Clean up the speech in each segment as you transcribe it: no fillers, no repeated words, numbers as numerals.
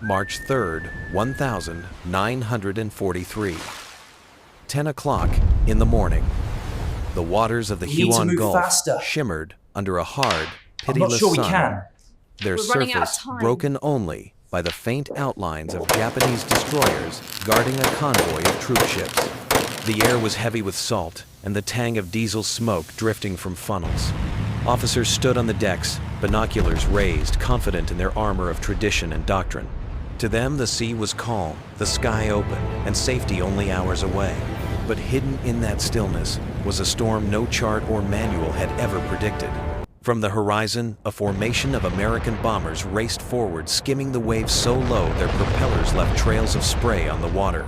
March 3rd, 1943. 10 o'clock in the morning. The waters of the We need to Huon move Gulf faster. shimmered under a hard, I'm not pitiless sure we sun, can. their We're running out of surface time. broken only by the faint outlines of Japanese destroyers guarding a convoy of troop ships. The air was heavy with salt, and the tang of diesel smoke drifting from funnels. Officers stood on the decks, binoculars raised, confident in their armor of tradition and doctrine. To them, the sea was calm, the sky open, and safety only hours away. But hidden in that stillness was a storm no chart or manual had ever predicted. From the horizon, a formation of American bombers raced forward, skimming the waves so low their propellers left trails of spray on the water.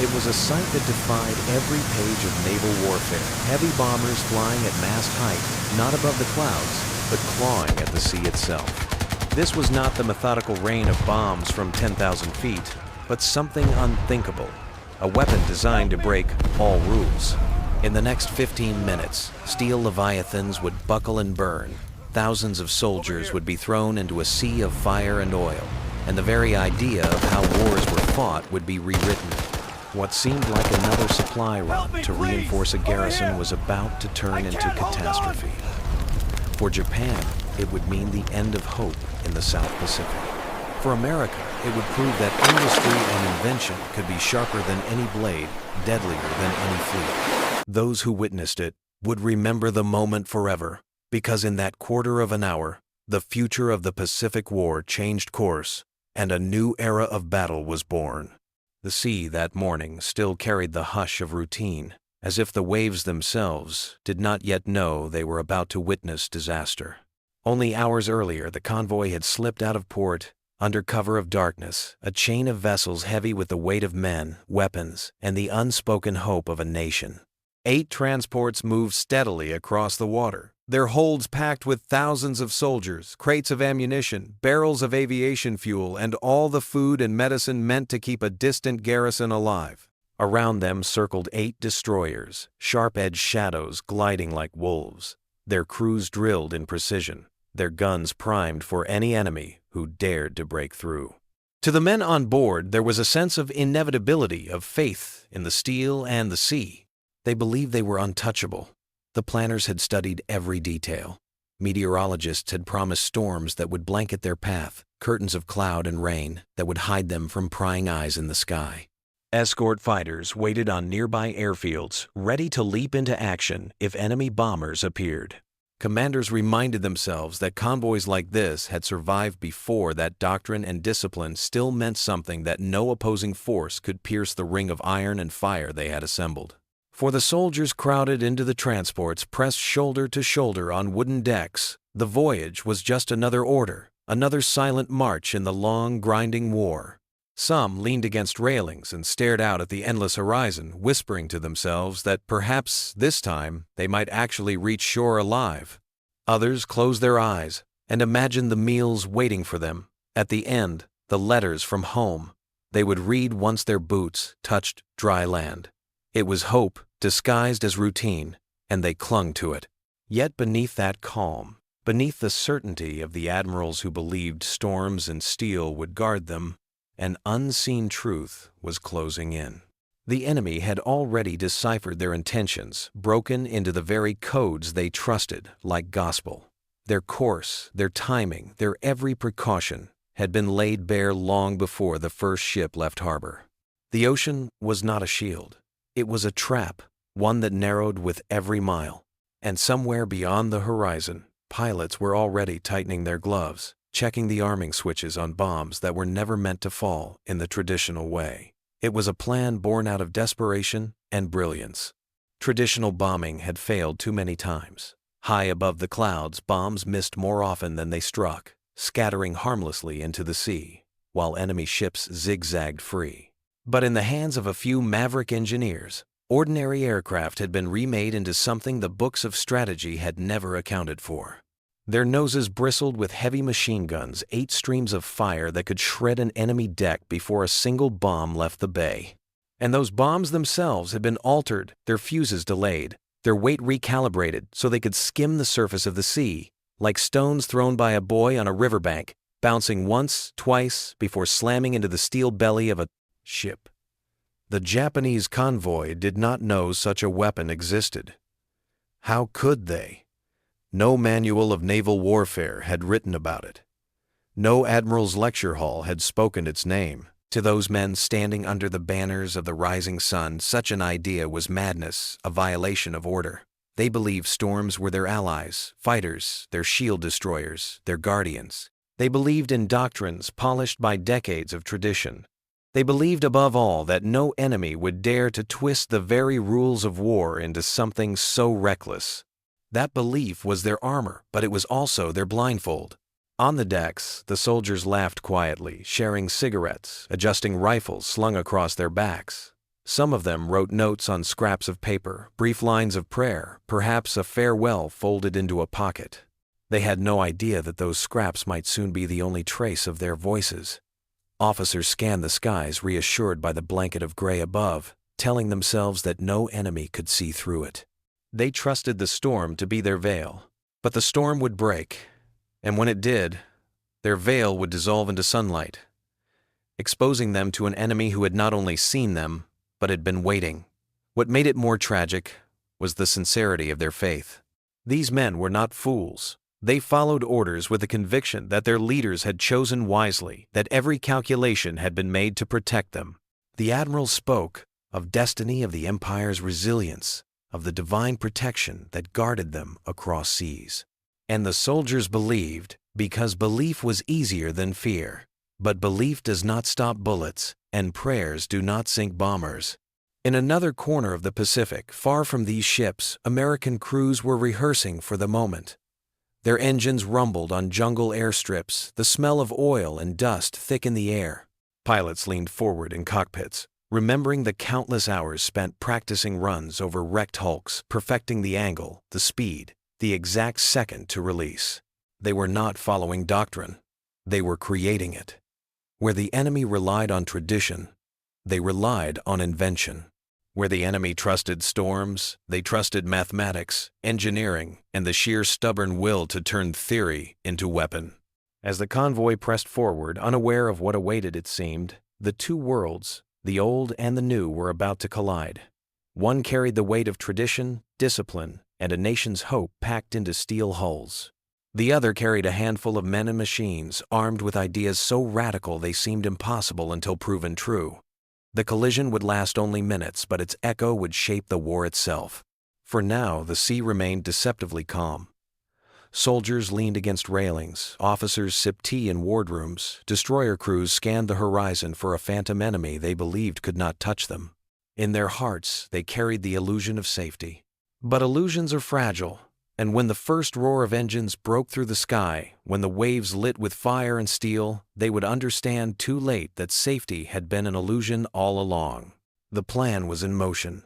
It was a sight that defied every page of naval warfare. Heavy bombers flying at mast height, not above the clouds, but clawing at the sea itself. This was not the methodical rain of bombs from 10,000 feet, but something unthinkable. A weapon designed to break all rules. In the next 15 minutes, steel leviathans would buckle and burn. Thousands of soldiers would be thrown into a sea of fire and oil, and the very idea of how wars were fought would be rewritten. What seemed like another supply run to reinforce a garrison was about to turn into catastrophe. For Japan, it would mean the end of hope in the South Pacific. For America, it would prove that industry and invention could be sharper than any blade, deadlier than any fleet. Those who witnessed it would remember the moment forever, because in that quarter of an hour, the future of the Pacific War changed course, and a new era of battle was born. The sea that morning still carried the hush of routine, as if the waves themselves did not yet know they were about to witness disaster. Only hours earlier, the convoy had slipped out of port, under cover of darkness, a chain of vessels heavy with the weight of men, weapons, and the unspoken hope of a nation. 8 transports moved steadily across the water, their holds packed with thousands of soldiers, crates of ammunition, barrels of aviation fuel, and all the food and medicine meant to keep a distant garrison alive. Around them circled 8 destroyers, sharp-edged shadows gliding like wolves, their crews drilled in precision, their guns primed for any enemy who dared to break through. To the men on board, there was a sense of inevitability, of faith in the steel and the sea. They believed they were untouchable. The planners had studied every detail. Meteorologists had promised storms that would blanket their path, curtains of cloud and rain that would hide them from prying eyes in the sky. Escort fighters waited on nearby airfields, ready to leap into action if enemy bombers appeared. Commanders reminded themselves that convoys like this had survived before, that doctrine and discipline still meant something, that no opposing force could pierce the ring of iron and fire they had assembled. For the soldiers crowded into the transports, pressed shoulder to shoulder on wooden decks, the voyage was just another order, another silent march in the long, grinding war. Some leaned against railings and stared out at the endless horizon, whispering to themselves that perhaps this time they might actually reach shore alive. Others closed their eyes and imagined the meals waiting for them. At the end, the letters from home they would read once their boots touched dry land. It was hope disguised as routine, and they clung to it. Yet beneath that calm, beneath the certainty of the admirals who believed storms and steel would guard them, an unseen truth was closing in. The enemy had already deciphered their intentions, broken into the very codes they trusted like gospel. Their course, their timing, their every precaution had been laid bare long before the first ship left harbor. The ocean was not a shield. It was a trap, one that narrowed with every mile. And somewhere beyond the horizon, pilots were already tightening their gloves, checking the arming switches on bombs that were never meant to fall in the traditional way. It was a plan born out of desperation and brilliance. Traditional bombing had failed too many times. High above the clouds, bombs missed more often than they struck, scattering harmlessly into the sea, while enemy ships zigzagged free. But in the hands of a few maverick engineers, ordinary aircraft had been remade into something the books of strategy had never accounted for. Their noses bristled with heavy machine guns, 8 streams of fire that could shred an enemy deck before a single bomb left the bay. And those bombs themselves had been altered, their fuses delayed, their weight recalibrated so they could skim the surface of the sea, like stones thrown by a boy on a riverbank. bouncing once, twice, before slamming into the steel belly of a ship. The Japanese convoy did not know such a weapon existed. How could they? No manual of naval warfare had written about it. No admiral's lecture hall had spoken its name. To those men standing under the banners of the rising sun, such an idea was madness, a violation of order. They believed storms were their allies, fighters, their shield destroyers, their guardians. They believed in doctrines polished by decades of tradition. They believed above all that no enemy would dare to twist the very rules of war into something so reckless. That belief was their armor, but it was also their blindfold. On the decks, the soldiers laughed quietly, sharing cigarettes, adjusting rifles slung across their backs. Some of them wrote notes on scraps of paper, brief lines of prayer, perhaps a farewell folded into a pocket. They had no idea that those scraps might soon be the only trace of their voices. Officers scanned the skies, reassured by the blanket of gray above, telling themselves that no enemy could see through it. They trusted the storm to be their veil. But the storm would break, and when it did, their veil would dissolve into sunlight, exposing them to an enemy who had not only seen them, but had been waiting. What made it more tragic was the sincerity of their faith. These men were not fools. They followed orders with the conviction that their leaders had chosen wisely, that every calculation had been made to protect them. The admiral spoke of destiny, of the empire's resilience, of the divine protection that guarded them across seas. And the soldiers believed because belief was easier than fear. But belief does not stop bullets, and prayers do not sink bombers. In another corner of the Pacific, far from these ships, American crews were rehearsing for the moment. Their engines rumbled on jungle airstrips, the smell of oil and dust thick in the air. Pilots leaned forward in cockpits, remembering the countless hours spent practicing runs over wrecked hulks, perfecting the angle, the speed, the exact second to release. They were not following doctrine. They were creating it. Where the enemy relied on tradition, they relied on invention. Where the enemy trusted storms, they trusted mathematics, engineering, and the sheer stubborn will to turn theory into weapon. As the convoy pressed forward, unaware of what awaited, it seemed, the two worlds, the old and the new, were about to collide. One carried the weight of tradition, discipline, and a nation's hope packed into steel hulls. The other carried a handful of men and machines armed with ideas so radical they seemed impossible until proven true. The collision would last only minutes, but its echo would shape the war itself. For now, the sea remained deceptively calm. Soldiers leaned against railings, officers sipped tea in wardrooms, destroyer crews scanned the horizon for a phantom enemy they believed could not touch them. In their hearts, they carried the illusion of safety. But illusions are fragile, and when the first roar of engines broke through the sky, when the waves lit with fire and steel, they would understand too late that safety had been an illusion all along. The plan was in motion,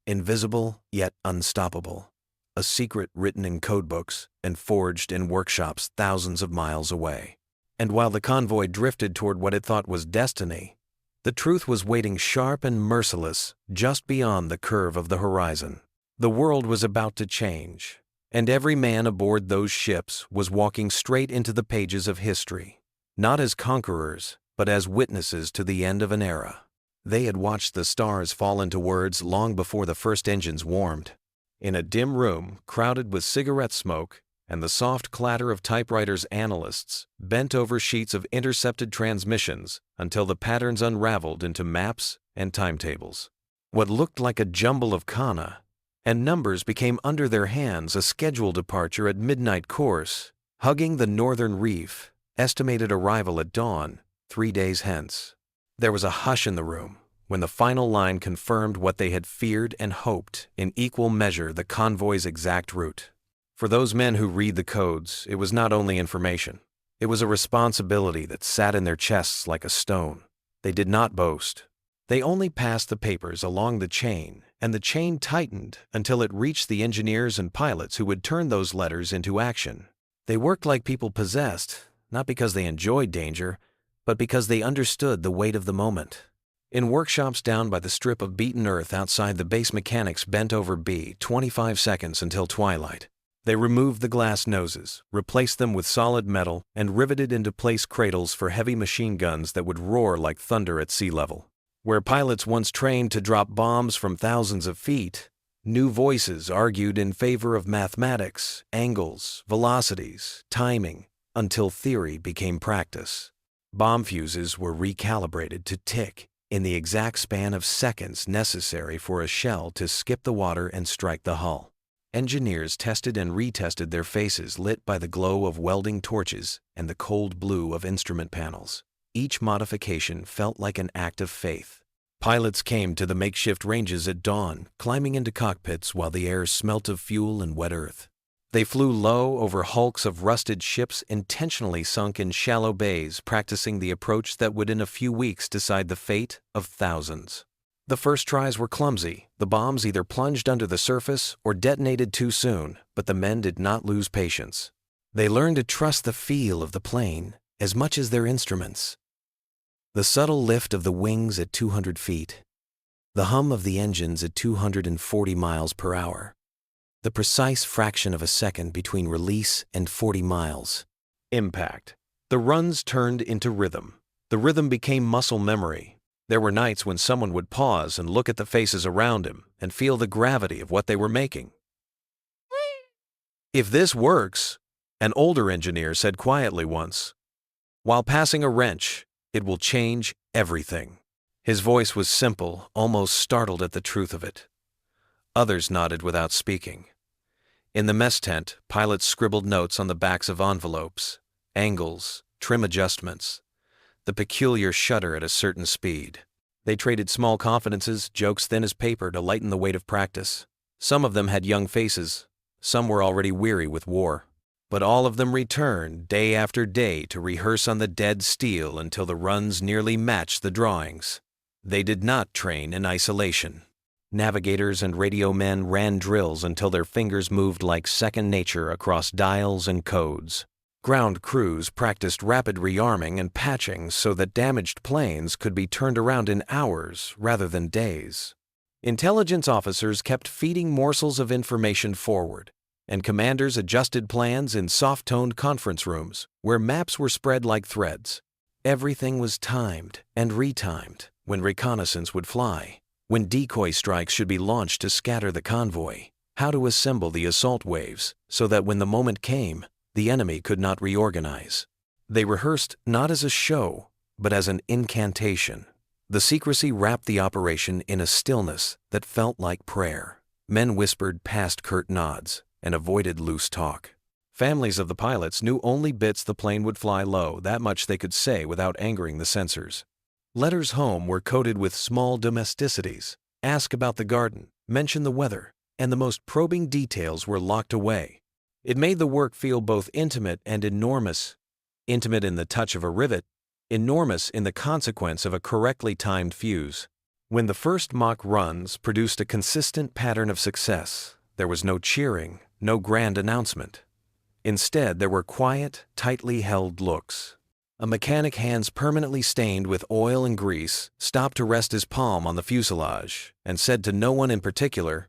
invisible yet unstoppable, a secret written in codebooks and forged in workshops thousands of miles away. And while the convoy drifted toward what it thought was destiny, the truth was waiting sharp and merciless just beyond the curve of the horizon. The world was about to change, and every man aboard those ships was walking straight into the pages of history, not as conquerors, but as witnesses to the end of an era. They had watched the stars fall into words long before the first engines warmed. In a dim room, crowded with cigarette smoke and the soft clatter of typewriters, analysts bent over sheets of intercepted transmissions until the patterns unraveled into maps and timetables. What looked like a jumble of kana and numbers became under their hands a scheduled departure at midnight course, hugging the northern reef, estimated arrival at dawn, 3 days hence. There was a hush in the room when the final line confirmed what they had feared and hoped in equal measure: the convoy's exact route. For those men who read the codes, it was not only information. It was a responsibility that sat in their chests like a stone. They did not boast. They only passed the papers along the chain, and the chain tightened until it reached the engineers and pilots who would turn those letters into action. They worked like people possessed, not because they enjoyed danger, but because they understood the weight of the moment. In workshops down by the strip of beaten earth outside, the base mechanics bent over B-25 seconds until twilight. They removed the glass noses, replaced them with solid metal, and riveted into place cradles for heavy machine guns that would roar like thunder at sea level. Where pilots once trained to drop bombs from thousands of feet, new voices argued in favor of mathematics, angles, velocities, timing, until theory became practice. Bomb fuses were recalibrated to tick in the exact span of seconds necessary for a shell to skip the water and strike the hull. Engineers tested and retested their faces lit by the glow of welding torches and the cold blue of instrument panels. Each modification felt like an act of faith. Pilots came to the makeshift ranges at dawn, climbing into cockpits while the air smelt of fuel and wet earth. They flew low over hulks of rusted ships intentionally sunk in shallow bays, practicing the approach that would in a few weeks decide the fate of thousands. The first tries were clumsy. The bombs either plunged under the surface or detonated too soon, but the men did not lose patience. They learned to trust the feel of the plane as much as their instruments. The subtle lift of the wings at 200 feet, the hum of the engines at 240 miles per hour, the precise fraction of a second between release and 40 miles. Impact. The runs turned into rhythm. The rhythm became muscle memory. There were nights when someone would pause and look at the faces around him and feel the gravity of what they were making. "If this works," an older engineer said quietly once, "while passing a wrench, it will change everything." His voice was simple, almost startled at the truth of it. Others nodded without speaking. In the mess tent, pilots scribbled notes on the backs of envelopes, angles, trim adjustments, the peculiar shudder at a certain speed. They traded small confidences, jokes thin as paper to lighten the weight of practice. Some of them had young faces, some were already weary with war. But all of them returned day after day to rehearse on the dead steel until the runs nearly matched the drawings. They did not train in isolation. Navigators and radio men ran drills until their fingers moved like second nature across dials and codes. Ground crews practiced rapid rearming and patching so that damaged planes could be turned around in hours rather than days. Intelligence officers kept feeding morsels of information forward, and commanders adjusted plans in soft-toned conference rooms where maps were spread like threads. Everything was timed and retimed: when reconnaissance would fly, when decoy strikes should be launched to scatter the convoy, how to assemble the assault waves so that when the moment came, the enemy could not reorganize. They rehearsed not as a show, but as an incantation. The secrecy wrapped the operation in a stillness that felt like prayer. Men whispered past curt nods and avoided loose talk. Families of the pilots knew only bits the plane would fly low, that much they could say without angering the censors. Letters home were coded with small domesticities. Ask about the garden, mention the weather, and the most probing details were locked away. It made the work feel both intimate and enormous. Intimate in the touch of a rivet, enormous in the consequence of a correctly timed fuse. When the first mock runs produced a consistent pattern of success, there was no cheering, no grand announcement. Instead, there were quiet, tightly held looks. A mechanic, hands permanently stained with oil and grease, stopped to rest his palm on the fuselage and said to no one in particular,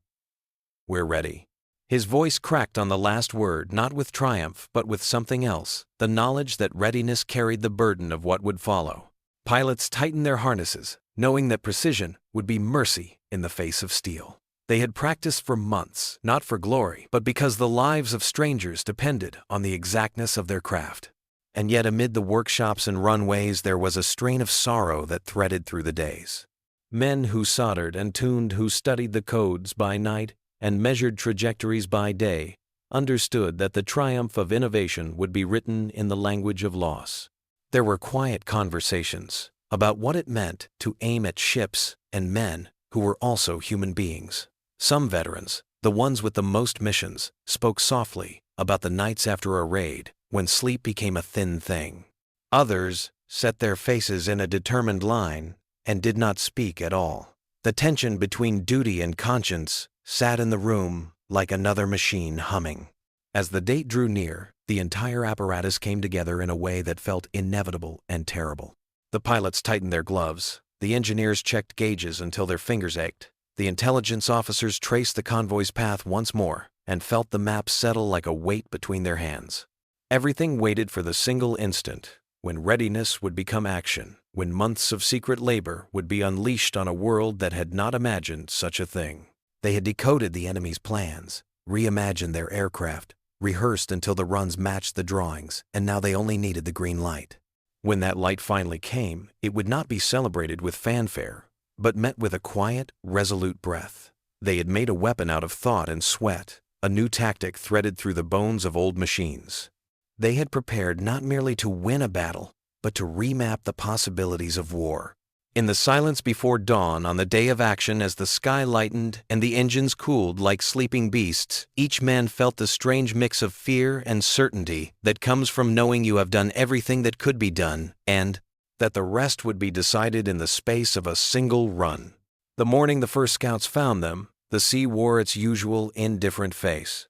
"We're ready." His voice cracked on the last word, not with triumph, but with something else, the knowledge that readiness carried the burden of what would follow. Pilots tightened their harnesses, knowing that precision would be mercy in the face of steel. They had practiced for months, not for glory, but because the lives of strangers depended on the exactness of their craft. And yet amid the workshops and runways there was a strain of sorrow that threaded through the days. Men who soldered and tuned, who studied the codes by night and measured trajectories by day, understood that the triumph of innovation would be written in the language of loss. There were quiet conversations about what it meant to aim at ships and men who were also human beings. Some veterans, the ones with the most missions, spoke softly about the nights after a raid when sleep became a thin thing. Others set their faces in a determined line and did not speak at all. The tension between duty and conscience sat in the room like another machine humming. As the date drew near, the entire apparatus came together in a way that felt inevitable and terrible. The pilots tightened their gloves. The engineers checked gauges until their fingers ached. The intelligence officers traced the convoy's path once more, and felt the map settle like a weight between their hands. Everything waited for the single instant when readiness would become action, when months of secret labor would be unleashed on a world that had not imagined such a thing. They had decoded the enemy's plans, reimagined their aircraft, rehearsed until the runs matched the drawings, and now they only needed the green light. When that light finally came, it would not be celebrated with fanfare, but met with a quiet, resolute breath. They had made a weapon out of thought and sweat, a new tactic threaded through the bones of old machines. They had prepared not merely to win a battle, but to remap the possibilities of war. In the silence before dawn on the day of action, as the sky lightened and the engines cooled like sleeping beasts, each man felt the strange mix of fear and certainty that comes from knowing you have done everything that could be done, and that the rest would be decided in the space of a single run. The morning the first scouts found them, the sea wore its usual indifferent face.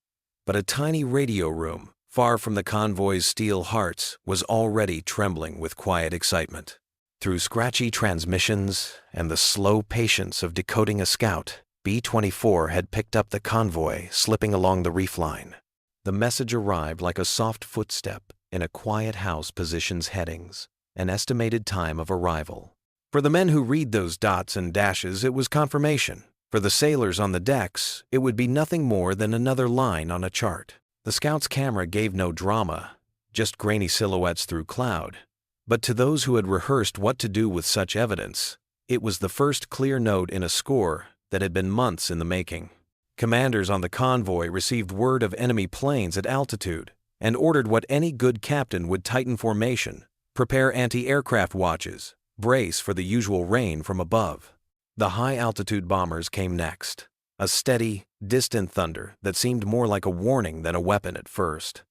But a tiny radio room, far from the convoy's steel hearts, was already trembling with quiet excitement. Through scratchy transmissions and the slow patience of decoding a scout, B-24 had picked up the convoy slipping along the reef line. The message arrived like a soft footstep in a quiet house positions headings, an estimated time of arrival. For the men who read those dots and dashes, it was confirmation. For the sailors on the decks, it would be nothing more than another line on a chart. The scout's camera gave no drama, just grainy silhouettes through cloud. But to those who had rehearsed what to do with such evidence, it was the first clear note in a score that had been months in the making. Commanders on the convoy received word of enemy planes at altitude and ordered what any good captain would tighten formation, prepare anti-aircraft watches, brace for the usual rain from above. The high-altitude bombers came next, a steady, distant thunder that seemed more like a warning than a weapon at first.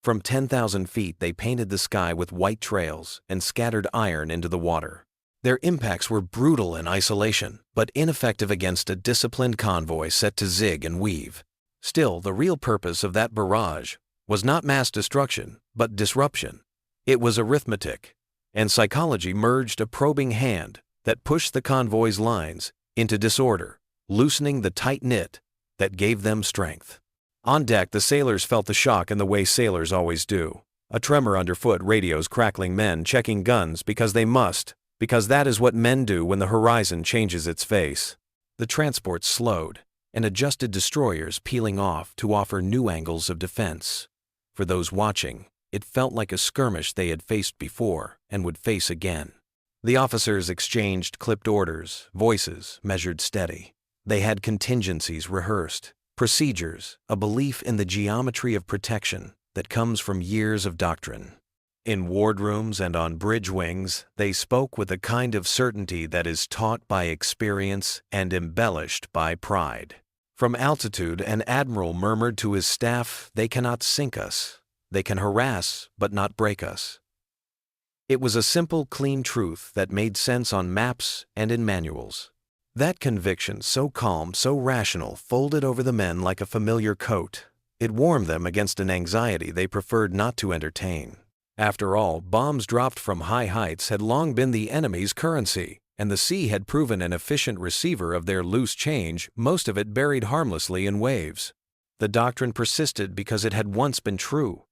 From 10,000 feet, they painted the sky with white trails and scattered iron into the water. Their impacts were brutal in isolation, but ineffective against a disciplined convoy set to zig and weave. Still, the real purpose of that barrage was not mass destruction, but disruption. It was arithmetic, and psychology merged a probing hand that pushed the convoy's lines into disorder, loosening the tight knit that gave them strength. On deck, the sailors felt the shock in the way sailors always do. A tremor underfoot, radios crackling, men checking guns because they must, because that is what men do when the horizon changes its face. The transports slowed, and adjusted destroyers peeling off to offer new angles of defense. For those watching, it felt like a skirmish they had faced before and would face again. The officers exchanged clipped orders, voices measured steady. They had contingencies rehearsed, procedures, a belief in the geometry of protection that comes from years of doctrine. In wardrooms and on bridge wings, they spoke with a kind of certainty that is taught by experience and embellished by pride. From altitude, an admiral murmured to his staff, "They cannot sink us. They can harass, but not break us." It was a simple, clean truth that made sense on maps and in manuals. That conviction, so calm, so rational, folded over the men like a familiar coat. It warmed them against an anxiety they preferred not to entertain. After all, bombs dropped from high heights had long been the enemy's currency, and the sea had proven an efficient receiver of their loose change, most of it buried harmlessly in waves. The doctrine persisted because it had once been true.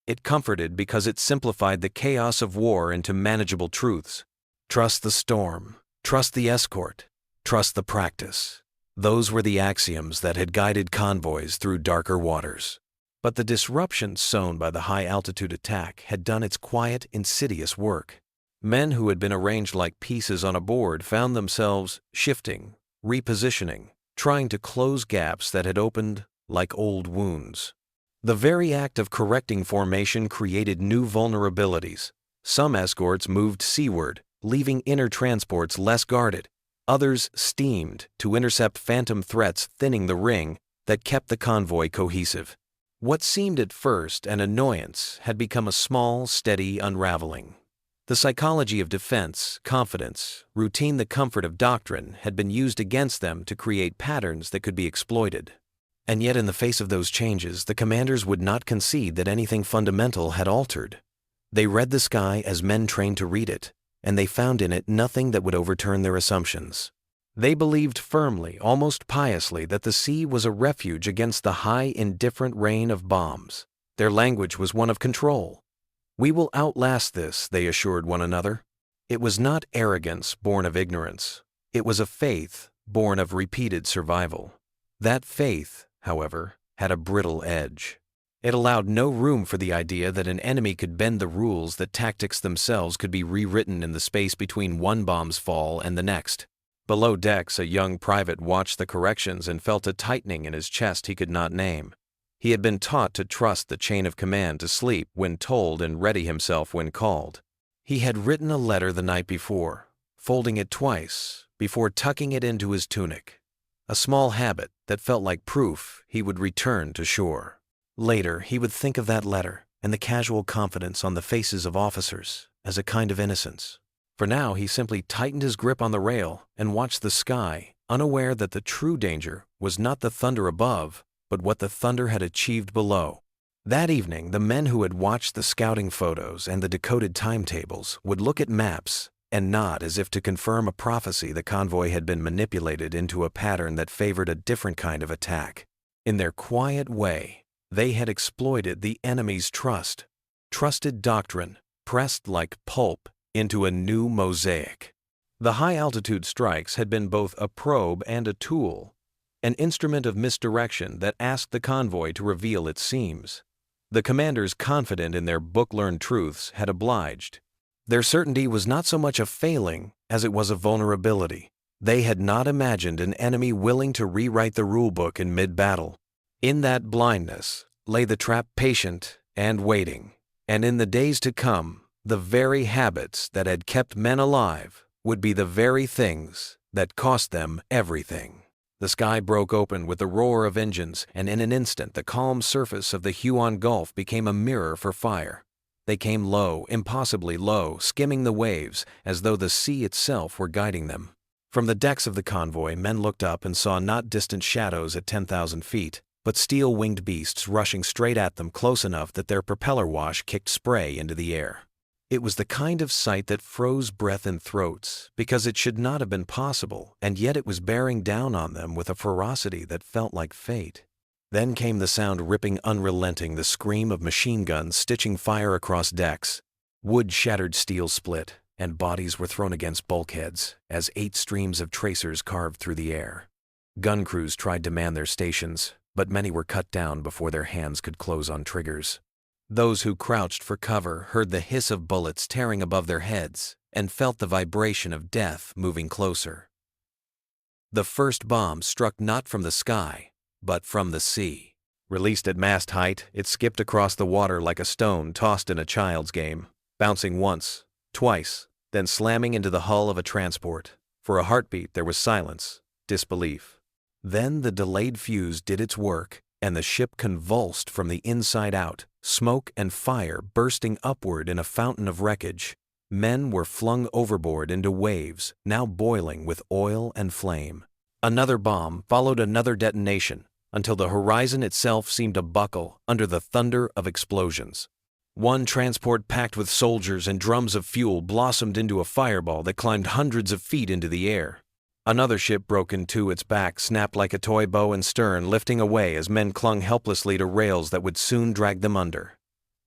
It comforted because it simplified the chaos of war into manageable truths. Trust the storm. Trust the escort. Trust the practice. Those were the axioms that had guided convoys through darker waters. But the disruption sown by the high-altitude attack had done its quiet, insidious work. Men who had been arranged like pieces on a board found themselves shifting, repositioning, trying to close gaps that had opened like old wounds. The very act of correcting formation created new vulnerabilities. Some escorts moved seaward, leaving inner transports less guarded. Others steamed to intercept phantom threats, thinning the ring that kept the convoy cohesive. What seemed at first an annoyance had become a small, steady unraveling. The psychology of defense, confidence, routine, the comfort of doctrine had been used against them to create patterns that could be exploited. And yet, in the face of those changes, the commanders would not concede that anything fundamental had altered. They read the sky as men trained to read it, and they found in it nothing that would overturn their assumptions. They believed firmly, almost piously, that the sea was a refuge against the high, indifferent rain of bombs. Their language was one of control. "We will outlast this," they assured one another. It was not arrogance born of ignorance. It was a faith born of repeated survival. That faith, however, had a brittle edge. It allowed no room for the idea that an enemy could bend the rules, that tactics themselves could be rewritten in the space between one bomb's fall and the next. Below decks, a young private watched the corrections and felt a tightening in his chest he could not name. He had been taught to trust the chain of command, to sleep when told and ready himself when called. He had written a letter the night before, folding it twice before tucking it into his tunic, a small habit that felt like proof he would return to shore. Later, he would think of that letter and the casual confidence on the faces of officers as a kind of innocence. For now, he simply tightened his grip on the rail and watched the sky, unaware that the true danger was not the thunder above, but what the thunder had achieved below. That evening, the men who had watched the scouting photos and the decoded timetables would look at maps and nod as if to confirm a prophecy the convoy had been manipulated into a pattern that favored a different kind of attack. In their quiet way, they had exploited the enemy's trusted doctrine, pressed like pulp into a new mosaic. The high-altitude strikes had been both a probe and a tool, an instrument of misdirection that asked the convoy to reveal its seams. The commanders, confident in their book-learned truths, had obliged. Their certainty was not so much a failing as it was a vulnerability. They had not imagined an enemy willing to rewrite the rulebook in mid-battle. In that blindness lay the trap, patient and waiting. And in the days to come, the very habits that had kept men alive would be the very things that cost them everything. The sky broke open with the roar of engines, and in an instant the calm surface of the Huon Gulf became a mirror for fire. They came low, impossibly low, skimming the waves as though the sea itself were guiding them. From the decks of the convoy, men looked up and saw not distant shadows at 10,000 feet, but steel-winged beasts rushing straight at them, close enough that their propeller wash kicked spray into the air. It was the kind of sight that froze breath in throats, because it should not have been possible, and yet it was bearing down on them with a ferocity that felt like fate. Then came the sound, ripping, unrelenting, the scream of machine guns stitching fire across decks. Wood shattered, steel split, and bodies were thrown against bulkheads as 8 streams of tracers carved through the air. Gun crews tried to man their stations, but many were cut down before their hands could close on triggers. Those who crouched for cover heard the hiss of bullets tearing above their heads and felt the vibration of death moving closer. The first bomb struck not from the sky, but from the sea. Released at mast height, it skipped across the water like a stone tossed in a child's game, bouncing once, twice, then slamming into the hull of a transport. For a heartbeat there was silence, disbelief. Then the delayed fuse did its work, and the ship convulsed from the inside out, smoke and fire bursting upward in a fountain of wreckage. Men were flung overboard into waves, now boiling with oil and flame. Another bomb followed another detonation, until the horizon itself seemed to buckle under the thunder of explosions. One transport packed with soldiers and drums of fuel blossomed into a fireball that climbed hundreds of feet into the air. Another ship broke in two, its back snapped like a toy bow and stern lifting away as men clung helplessly to rails that would soon drag them under.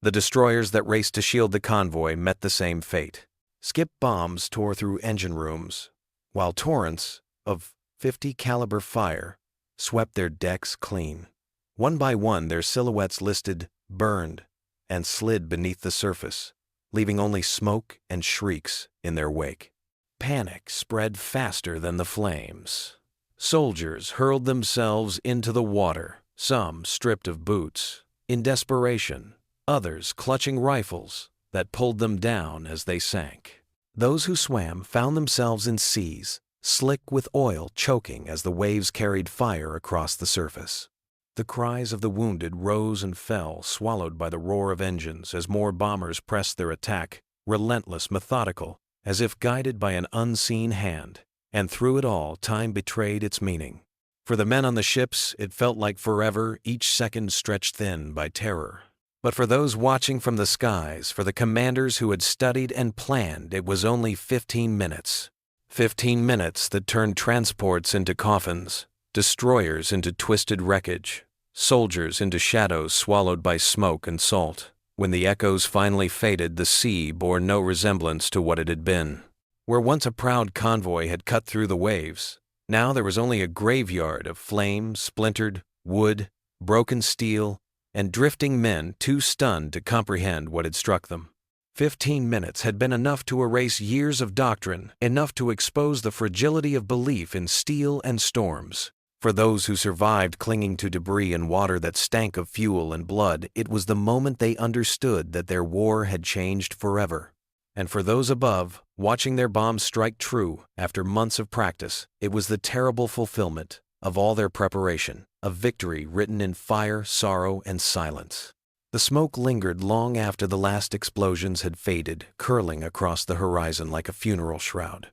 The destroyers that raced to shield the convoy met the same fate. Skip bombs tore through engine rooms, while torrents of 50 caliber fire swept their decks clean. One by one, their silhouettes listed, burned, and slid beneath the surface, leaving only smoke and shrieks in their wake. Panic spread faster than the flames. Soldiers hurled themselves into the water, some stripped of boots, in desperation, others clutching rifles that pulled them down as they sank. Those who swam found themselves in seas, slick with oil, choking as the waves carried fire across the surface. The cries of the wounded rose and fell, swallowed by the roar of engines as more bombers pressed their attack, relentless, methodical, as if guided by an unseen hand, and through it all time betrayed its meaning. For the men on the ships, it felt like forever, each second stretched thin by terror. But for those watching from the skies, for the commanders who had studied and planned, it was only 15 minutes. 15 minutes that turned transports into coffins, destroyers into twisted wreckage, soldiers into shadows swallowed by smoke and salt. When the echoes finally faded, the sea bore no resemblance to what it had been. Where once a proud convoy had cut through the waves, now there was only a graveyard of flame, splintered wood, broken steel, and drifting men too stunned to comprehend what had struck them. 15 minutes had been enough to erase years of doctrine, enough to expose the fragility of belief in steel and storms. For those who survived clinging to debris and water that stank of fuel and blood, it was the moment they understood that their war had changed forever. And for those above, watching their bombs strike true after months of practice, it was the terrible fulfillment of all their preparation, a victory written in fire, sorrow, and silence. The smoke lingered long after the last explosions had faded, curling across the horizon like a funeral shroud.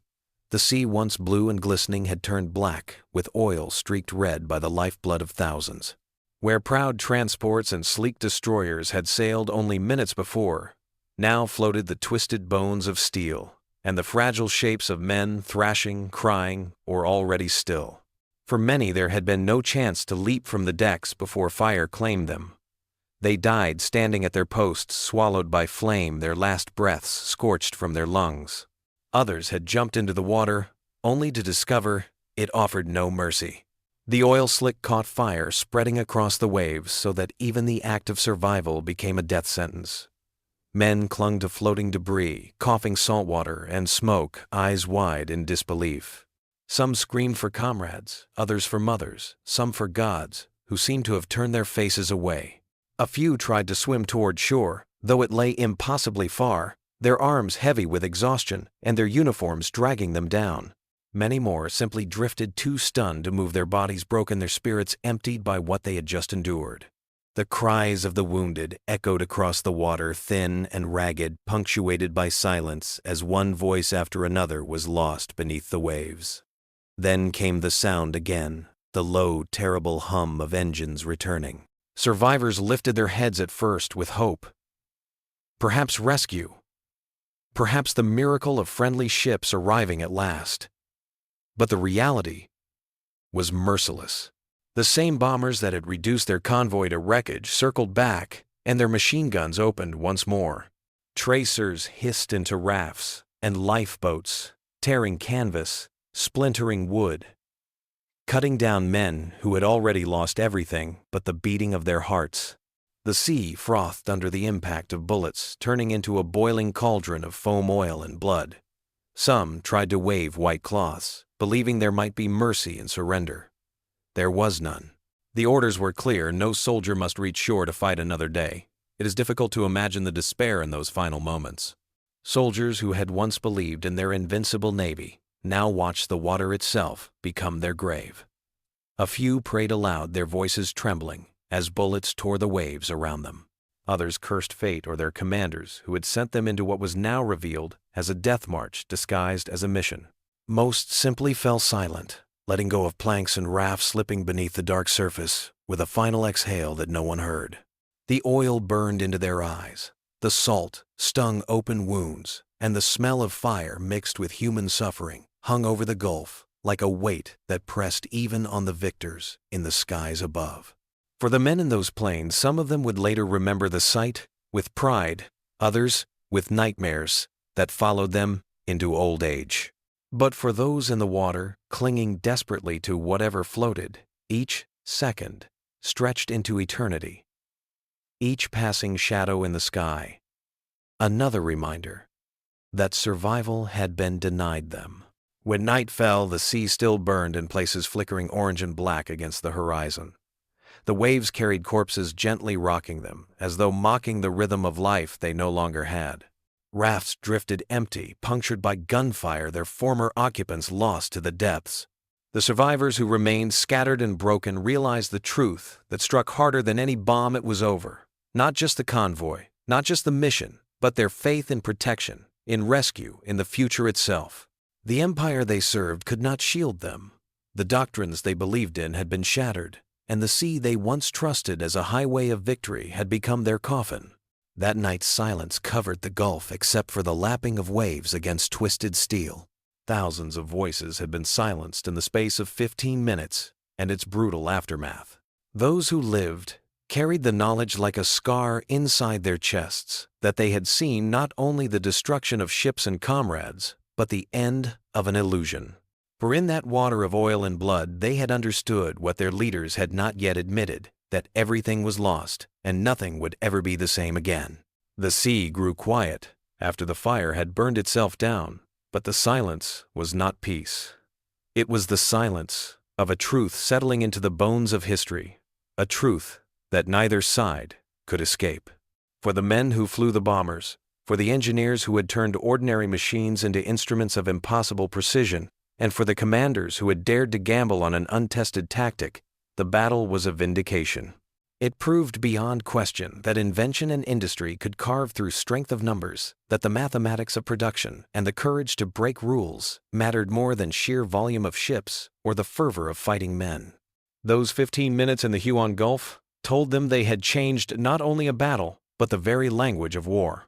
The sea, once blue and glistening, had turned black, with oil streaked red by the lifeblood of thousands. Where proud transports and sleek destroyers had sailed only minutes before, now floated the twisted bones of steel, and the fragile shapes of men thrashing, crying, or already still. For many there had been no chance to leap from the decks before fire claimed them. They died standing at their posts, swallowed by flame, their last breaths scorched from their lungs. Others had jumped into the water, only to discover it offered no mercy. The oil slick caught fire, spreading across the waves so that even the act of survival became a death sentence. Men clung to floating debris, coughing salt water and smoke, eyes wide in disbelief. Some screamed for comrades, others for mothers, some for gods, who seemed to have turned their faces away. A few tried to swim toward shore, though it lay impossibly far, their arms heavy with exhaustion and their uniforms dragging them down. Many more simply drifted too stunned to move their bodies, broken, their spirits emptied by what they had just endured. The cries of the wounded echoed across the water, thin and ragged, punctuated by silence as one voice after another was lost beneath the waves. Then came the sound again, the low, terrible hum of engines returning. Survivors lifted their heads at first with hope. Perhaps rescue. Perhaps the miracle of friendly ships arriving at last. But the reality was merciless. The same bombers that had reduced their convoy to wreckage circled back, and their machine guns opened once more. Tracers hissed into rafts and lifeboats, tearing canvas, splintering wood, cutting down men who had already lost everything but the beating of their hearts. The sea frothed under the impact of bullets, turning into a boiling cauldron of foam, oil, and blood. Some tried to wave white cloths, believing there might be mercy and surrender. There was none. The orders were clear: no soldier must reach shore to fight another day. It is difficult to imagine the despair in those final moments. Soldiers who had once believed in their invincible navy now watched the water itself become their grave. A few prayed aloud, their voices trembling, as bullets tore the waves around them. Others cursed fate or their commanders who had sent them into what was now revealed as a death march disguised as a mission. Most simply fell silent, letting go of planks and rafts slipping beneath the dark surface with a final exhale that no one heard. The oil burned into their eyes. The salt stung open wounds, and the smell of fire mixed with human suffering hung over the gulf like a weight that pressed even on the victors in the skies above. For the men in those planes, some of them would later remember the sight with pride, others with nightmares that followed them into old age. But for those in the water, clinging desperately to whatever floated, each second stretched into eternity. Each passing shadow in the sky, another reminder that survival had been denied them. When night fell, the sea still burned in places, flickering orange and black against the horizon. The waves carried corpses, gently rocking them, as though mocking the rhythm of life they no longer had. Rafts drifted empty, punctured by gunfire, their former occupants lost to the depths. The survivors who remained, scattered and broken, realized the truth that struck harder than any bomb: it was over. Not just the convoy, not just the mission, but their faith in protection, in rescue, in the future itself. The empire they served could not shield them. The doctrines they believed in had been shattered, and the sea they once trusted as a highway of victory had become their coffin. That night silence covered the gulf except for the lapping of waves against twisted steel. Thousands of voices had been silenced in the space of 15 minutes, and its brutal aftermath. Those who lived carried the knowledge like a scar inside their chests that they had seen not only the destruction of ships and comrades, but the end of an illusion. For in that water of oil and blood they had understood what their leaders had not yet admitted, that everything was lost and nothing would ever be the same again. The sea grew quiet after the fire had burned itself down, but the silence was not peace. It was the silence of a truth settling into the bones of history, a truth that neither side could escape. For the men who flew the bombers, for the engineers who had turned ordinary machines into instruments of impossible precision, and for the commanders who had dared to gamble on an untested tactic, the battle was a vindication. It proved beyond question that invention and industry could carve through strength of numbers, that the mathematics of production and the courage to break rules mattered more than sheer volume of ships or the fervor of fighting men. Those 15 minutes in the Huon Gulf told them they had changed not only a battle, but the very language of war.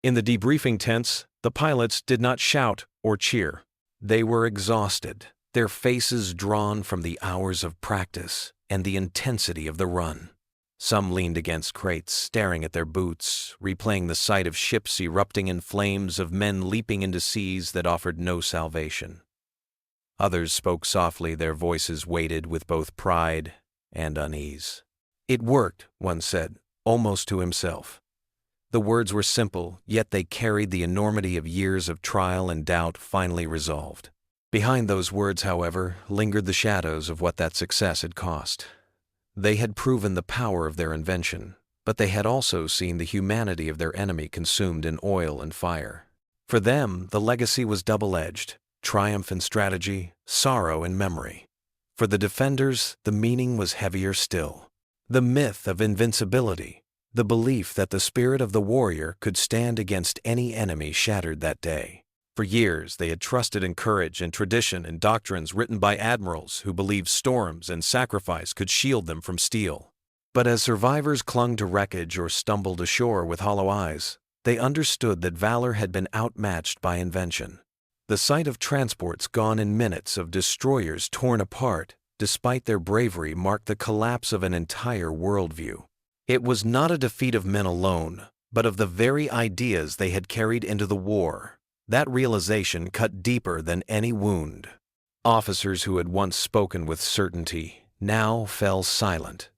In the debriefing tents, the pilots did not shout or cheer. They were exhausted, their faces drawn from the hours of practice and the intensity of the run. Some leaned against crates, staring at their boots, replaying the sight of ships erupting in flames, of men leaping into seas that offered no salvation. Others spoke softly, their voices weighted with both pride and unease. It worked, one said, almost to himself. The words were simple, yet they carried the enormity of years of trial and doubt finally resolved. Behind those words, however, lingered the shadows of what that success had cost. They had proven the power of their invention, but they had also seen the humanity of their enemy consumed in oil and fire. For them, the legacy was double-edged, triumph in strategy, sorrow in memory. For the defenders, the meaning was heavier still. The myth of invincibility, the belief that the spirit of the warrior could stand against any enemy, shattered that day. For years they had trusted in courage and tradition and doctrines written by admirals who believed storms and sacrifice could shield them from steel. But as survivors clung to wreckage or stumbled ashore with hollow eyes, they understood that valor had been outmatched by invention. The sight of transports gone in minutes, of destroyers torn apart, despite their bravery, marked the collapse of an entire worldview. It was not a defeat of men alone, but of the very ideas they had carried into the war. That realization cut deeper than any wound. Officers who had once spoken with certainty now fell silent,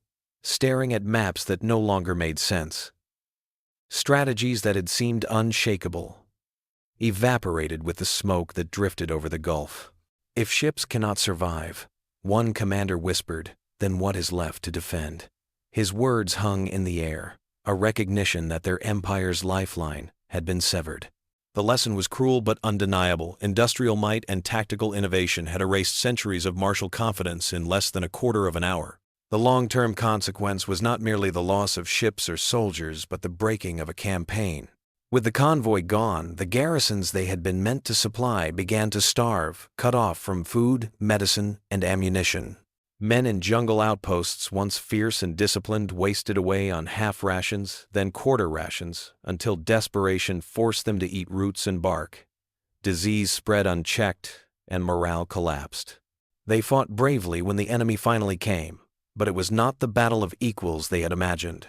staring at maps that no longer made sense. Strategies that had seemed unshakable evaporated with the smoke that drifted over the Gulf. If ships cannot survive, one commander whispered, then what is left to defend? His words hung in the air, a recognition that their empire's lifeline had been severed. The lesson was cruel but undeniable. Industrial might and tactical innovation had erased centuries of martial confidence in less than a quarter of an hour. The long-term consequence was not merely the loss of ships or soldiers, but the breaking of a campaign. With the convoy gone, the garrisons they had been meant to supply began to starve, cut off from food, medicine, and ammunition. Men in jungle outposts, once fierce and disciplined, wasted away on half rations, then quarter rations, until desperation forced them to eat roots and bark. Disease spread unchecked, and morale collapsed. They fought bravely when the enemy finally came, but it was not the battle of equals they had imagined.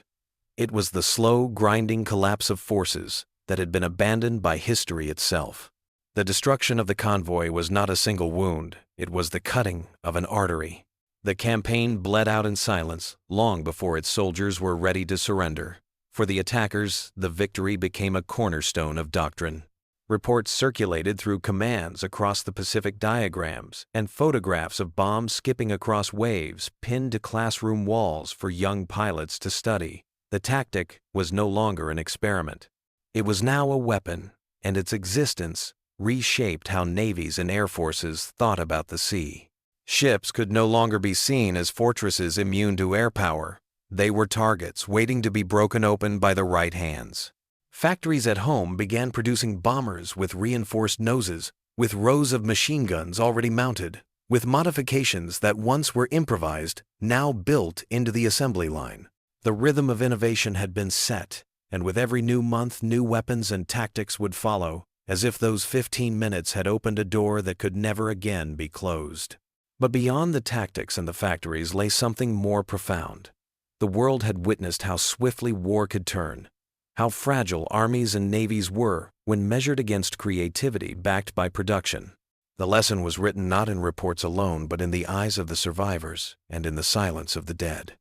It was the slow, grinding collapse of forces that had been abandoned by history itself. The destruction of the convoy was not a single wound, it was the cutting of an artery. The campaign bled out in silence long before its soldiers were ready to surrender. For the attackers, the victory became a cornerstone of doctrine. Reports circulated through commands across the Pacific, diagrams and photographs of bombs skipping across waves pinned to classroom walls for young pilots to study. The tactic was no longer an experiment. It was now a weapon, and its existence reshaped how navies and air forces thought about the sea. Ships could no longer be seen as fortresses immune to air power. They were targets waiting to be broken open by the right hands. Factories at home began producing bombers with reinforced noses, with rows of machine guns already mounted, with modifications that once were improvised, now built into the assembly line. The rhythm of innovation had been set, and with every new month new weapons and tactics would follow. as if those 15 minutes had opened a door that could never again be closed. But beyond the tactics and the factories lay something more profound. The world had witnessed how swiftly war could turn, how fragile armies and navies were when measured against creativity backed by production. The lesson was written not in reports alone, but in the eyes of the survivors and in the silence of the dead.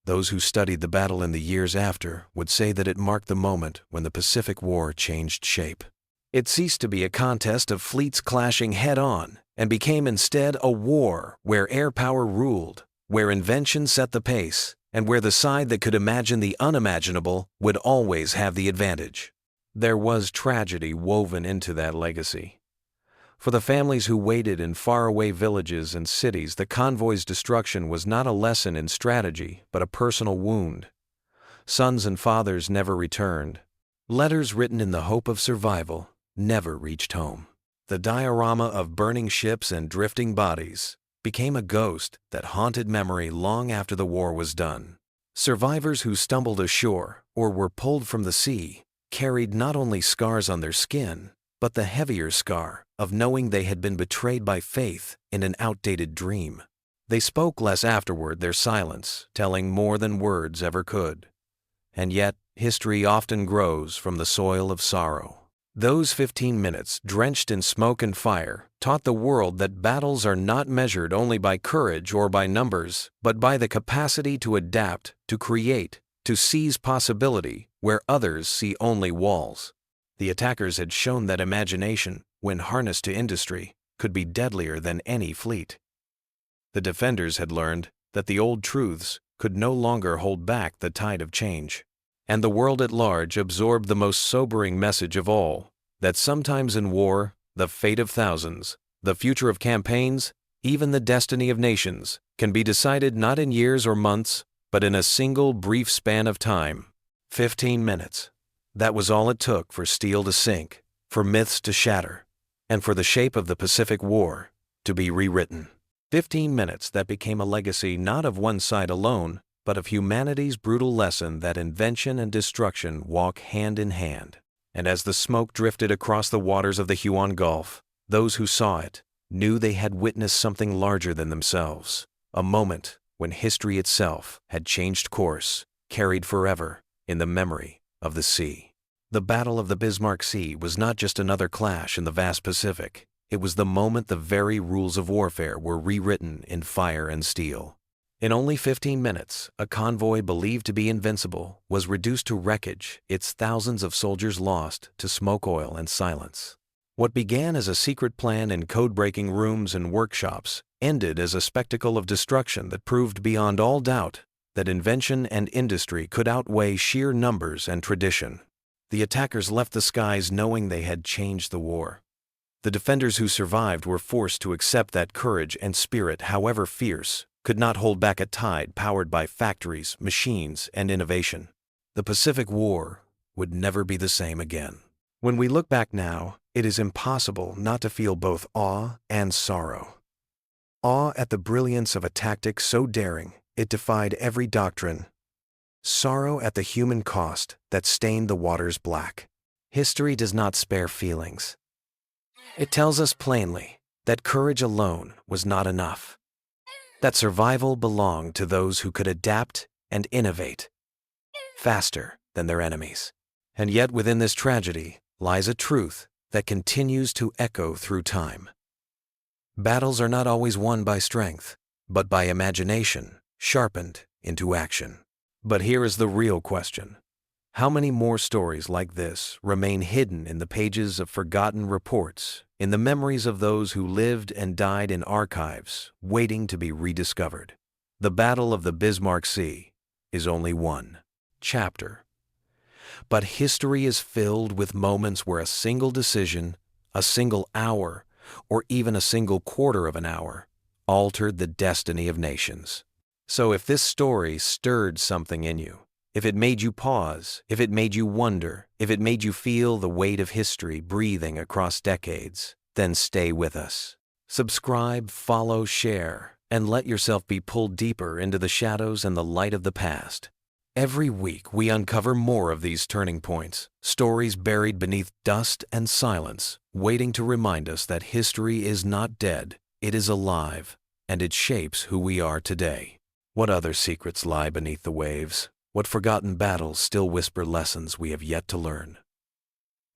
Those who studied the battle in the years after would say that it marked the moment when the Pacific War changed shape. It ceased to be a contest of fleets clashing head-on and became instead a war where air power ruled, where invention set the pace, and where the side that could imagine the unimaginable would always have the advantage. There was tragedy woven into that legacy. For the families who waited in faraway villages and cities, the convoy's destruction was not a lesson in strategy, but a personal wound. Sons and fathers never returned. Letters written in the hope of survival never reached home. The diorama of burning ships and drifting bodies became a ghost that haunted memory long after the war was done. Survivors who stumbled ashore or were pulled from the sea carried not only scars on their skin, but the heavier scar of knowing they had been betrayed by faith in an outdated dream. They spoke less afterward, their silence telling more than words ever could. And yet, history often grows from the soil of sorrow. Those 15 minutes, drenched in smoke and fire, taught the world that battles are not measured only by courage or by numbers, but by the capacity to adapt, to create, to seize possibility where others see only walls. The attackers had shown that imagination, when harnessed to industry, could be deadlier than any fleet. The defenders had learned that the old truths could no longer hold back the tide of change. And the world at large absorbed the most sobering message of all, that sometimes in war, the fate of thousands, the future of campaigns, even the destiny of nations, can be decided not in years or months, but in a single brief span of time. 15 minutes. That was all it took for steel to sink, for myths to shatter, and for the shape of the Pacific War to be rewritten. 15 minutes that became a legacy not of one side alone, but of humanity's brutal lesson that invention and destruction walk hand in hand. And as the smoke drifted across the waters of the Huon Gulf, those who saw it knew they had witnessed something larger than themselves, a moment when history itself had changed course, carried forever in the memory of the sea. The Battle of the Bismarck Sea was not just another clash in the vast Pacific. It was the moment the very rules of warfare were rewritten in fire and steel. In only 15 minutes, a convoy believed to be invincible was reduced to wreckage, its thousands of soldiers lost to smoke oil and silence. What began as a secret plan in code-breaking rooms and workshops ended as a spectacle of destruction that proved beyond all doubt that invention and industry could outweigh sheer numbers and tradition. The attackers left the skies knowing they had changed the war. The defenders who survived were forced to accept that courage and spirit, however fierce, could not hold back a tide powered by factories, machines, and innovation. The Pacific War would never be the same again. When we look back now, it is impossible not to feel both awe and sorrow. Awe at the brilliance of a tactic so daring it defied every doctrine. Sorrow at the human cost that stained the waters black. History does not spare feelings. It tells us plainly that courage alone was not enough, that survival belonged to those who could adapt and innovate faster than their enemies. And yet within this tragedy lies a truth that continues to echo through time. Battles are not always won by strength, but by imagination sharpened into action. But here is the real question. How many more stories like this remain hidden in the pages of forgotten reports, in the memories of those who lived and died in archives, waiting to be rediscovered? The Battle of the Bismarck Sea is only one chapter. But history is filled with moments where a single decision, a single hour, or even a single quarter of an hour altered the destiny of nations. So if this story stirred something in you, if it made you pause, if it made you wonder, if it made you feel the weight of history breathing across decades, then stay with us. Subscribe, follow, share, and let yourself be pulled deeper into the shadows and the light of the past. Every week, we uncover more of these turning points, stories buried beneath dust and silence, waiting to remind us that history is not dead, it is alive, and it shapes who we are today. What other secrets lie beneath the waves? What forgotten battles still whisper lessons we have yet to learn?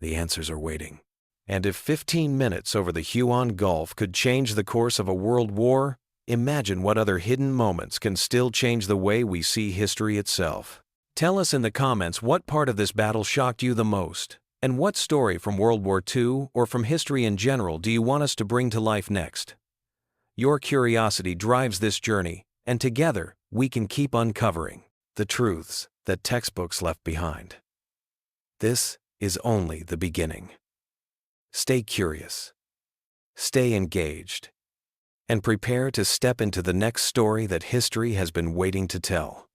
The answers are waiting. And if 15 minutes over the Huon Gulf could change the course of a world war, imagine what other hidden moments can still change the way we see history itself. Tell us in the comments what part of this battle shocked you the most, and what story from World War II or from history in general do you want us to bring to life next? Your curiosity drives this journey, and together we can keep uncovering the truths that textbooks left behind. This is only the beginning. Stay curious, stay engaged, and prepare to step into the next story that history has been waiting to tell.